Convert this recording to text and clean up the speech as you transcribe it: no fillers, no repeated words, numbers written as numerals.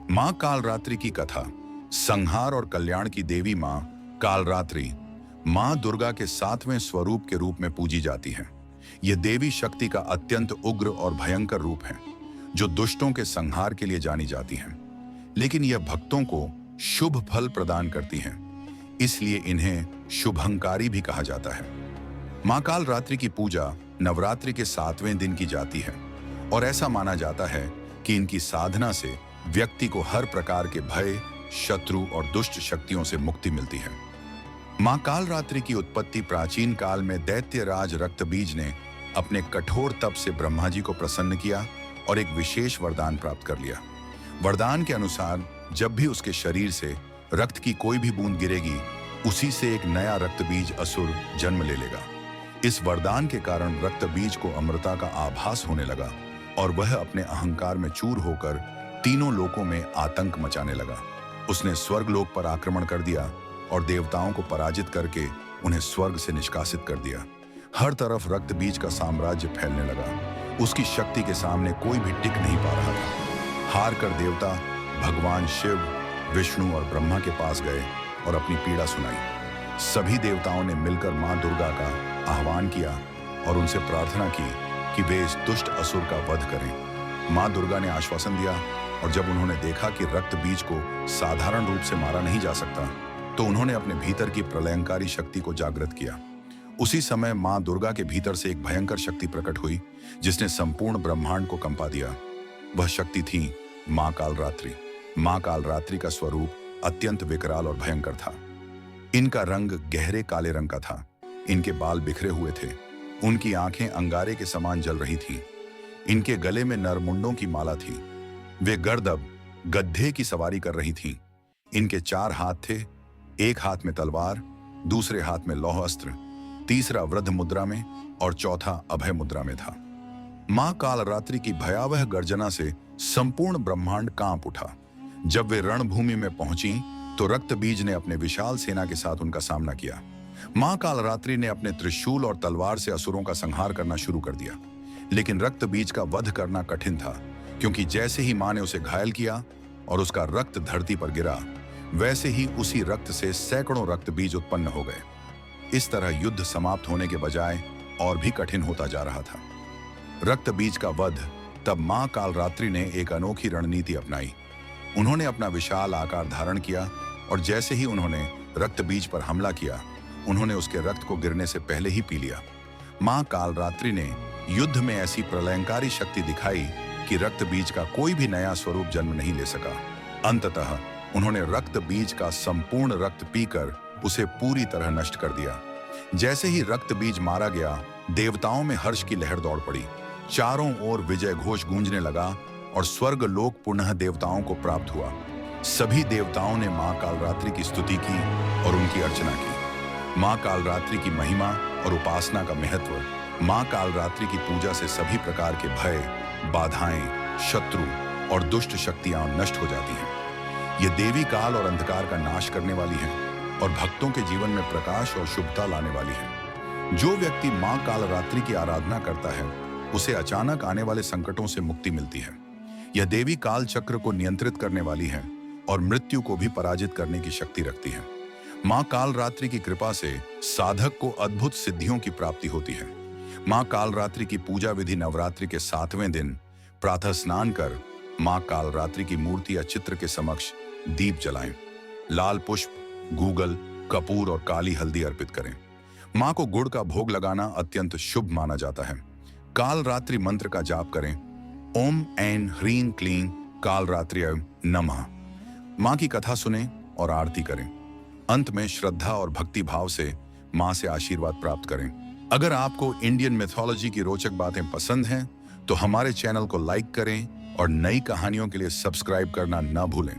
मां कालरात्रि की कथा। संहार और कल्याण की देवी मां कालरात्रि मां दुर्गा के 7वें स्वरूप के रूप में पूजी जाती है। यह देवी शक्ति का अत्यंत उग्र और भयंकर रूप है, जो दुष्टों के संहार के लिए जानी जाती है। लेकिन यह भक्तों को शुभ फल प्रदान करती हैं, इसलिए इन्हें शुभंकारी भी कहा जाता है। मां कालरात्रि की पूजा नवरात्रि के 7वें दिन की जाती है और ऐसा माना जाता है कि इनकी साधना से व्यक्ति को हर प्रकार के भय, शत्रु और दुष्ट शक्तियों से मुक्ति मिलती है। मां कालरात्रि की उत्पत्ति प्राचीन काल में दैत्यराज रक्तबीज ने अपने कठोर तप से ब्रह्मा जी को प्रसन्न किया और एक विशेष वरदान प्राप्त कर लिया। वरदान के अनुसार जब भी उसके शरीर से रक्त की कोई भी बूंद गिरेगी, उसी से एक नया रक्तबीज असुर जन्म ले लेगा। इस वरदान के कारण रक्तबीज को अमरता का आभास होने लगा और वह अपने अहंकार में चूर होकर तीनों लोकों में आतंक मचाने लगा। उसने स्वर्गलोक पर आक्रमण कर दिया और देवताओं को पराजित करके उन्हें स्वर्ग से निष्कासित कर दिया। हर तरफ रक्तबीज का साम्राज्य फैलने लगा। उसकी शक्ति के सामने कोई भी टिक नहीं पा रहा था। हार कर देवता भगवान शिव, विष्णु और ब्रह्मा के पास गए और अपनी पीड़ा सुनाई। सभी देवताओं ने मिलकर मां दुर्गा का आह्वान किया और उनसे प्रार्थना की कि वे इस दुष्ट असुर का वध करें। मां दुर्गा ने आश्वासन दिया और जब उन्होंने देखा कि रक्त बीज को साधारण रूप से मारा नहीं जा सकता, तो उन्होंने अपने भीतर की प्रलयंकारी शक्ति को जागृत किया। उसी समय मां दुर्गा के भीतर से एक भयंकर शक्ति प्रकट हुई, जिसने संपूर्ण ब्रह्मांड को कंपा दिया। वह शक्ति थी मां कालरात्रि। मां कालरात्रि का स्वरूप अत्यंत विकराल और भयंकर था। इनका रंग गहरे काले रंग का था। इनके बाल बिखरे हुए थे। उनकी आंखें अंगारे के समान जल रही थीं। इनके गले में नरमुंडों की माला थी। वे गर्दब गड्ढे की सवारी कर रही थीं। इनके 4 हाथ थे, एक हाथ में तलवार, दूसरे हाथ में लौह अस्त्र, तीसरा वृद्ध मुद्रा में और चौथा अभय मुद्रा में था। मां कालरात्रि की भयावह गर्जना से संपूर्ण ब्रह्मांड कांप उठा। जब वे रणभूमि में पहुंची तो रक्तबीज ने अपने विशाल सेना के साथ उनका सामना किया। मां कालरात्रि ने अपने त्रिशूल और तलवार से असुरों का संहार करना शुरू कर दिया। लेकिन रक्तबीज का वध करना कठिन था, क्योंकि जैसे ही मां ने उसे घायल किया और उसका रक्त धरती पर गिरा, वैसे ही उसी रक्त से सैकड़ों रक्तबीज उत्पन्न हो गए। इस तरह युद्ध समाप्त होने के बजाय और भी कठिन होता जा रहा था। रक्तबीज का वध तब मां कालरात्रि ने एक अनोखी रणनीति अपनाई। उन्होंने अपना विशाल आकार धारण किया और जैसे ही उन्होंने रक्तबीज पर हमला किया, उन्होंने उसके रक्त को गिरने से पहले ही पी लिया। मां कालरात्रि ने युद्ध में ऐसी प्रलयंकारी शक्ति दिखाई कि रक्तबीज का कोई भी नया स्वरूप जन्म नहीं ले सका। अंततः उन्होंने रक्तबीज का संपूर्ण रक्त पीकर उसे पूरी तरह नष्ट कर दिया। जैसे ही रक्तबीज मारा गया, देवताओं में हर्ष की लहर दौड़ पड़ी। चारों ओर विजय घोष गूंजने लगा और स्वर्ग लोक पुनः देवताओं को प्राप्त हुआ। सभी देवताओं ने मां कालरात्रि की स्तुति की और उनकी अर्चना की। मां कालरात्रि की महिमा और उपासना का महत्व। मां कालरात्रि की पूजा से सभी प्रकार के भय, बाधाएं, शत्रु और दुष्ट शक्तियां नष्ट हो जाती हैं। ये देवी काल और अंधकार का नाश करने वाली है और भक्तों के जीवन में प्रकाश और शुभता लाने वाली है। जो व्यक्ति मां कालरात्रि की आराधना करता है, उसे अचानक आने वाले संकटों से मुक्ति मिलती है। यह देवी काल चक्र को नियंत्रित करने वाली है और मृत्यु को भी पराजित करने की शक्ति रखती है। मां कालरात्रि की कृपा से साधक को अद्भुत सिद्धियों की प्राप्ति होती है। मां कालरात्रि की पूजा विधि नवरात्रि के 7वें दिन प्रातः स्नान कर मां कालरात्रि की मूर्ति या चित्र के समक्ष दीप जलाएं। लाल पुष्प, गूगल, कपूर और काली हल्दी अर्पित करें। मां को गुड़ का भोग लगाना अत्यंत शुभ माना जाता है। कालरात्रि मंत्र का जाप करें। ओम ऐं ह्रीं क्लीं कालरात्र्यै नमः। मां की कथा सुनें और आरती करें। अंत में श्रद्धा और भक्ति भाव से मां से आशीर्वाद प्राप्त करें। अगर आपको इंडियन मिथोलॉजी की रोचक बातें पसंद हैं, तो हमारे चैनल को लाइक करें और नई कहानियों के लिए सब्सक्राइब करना न भूलें।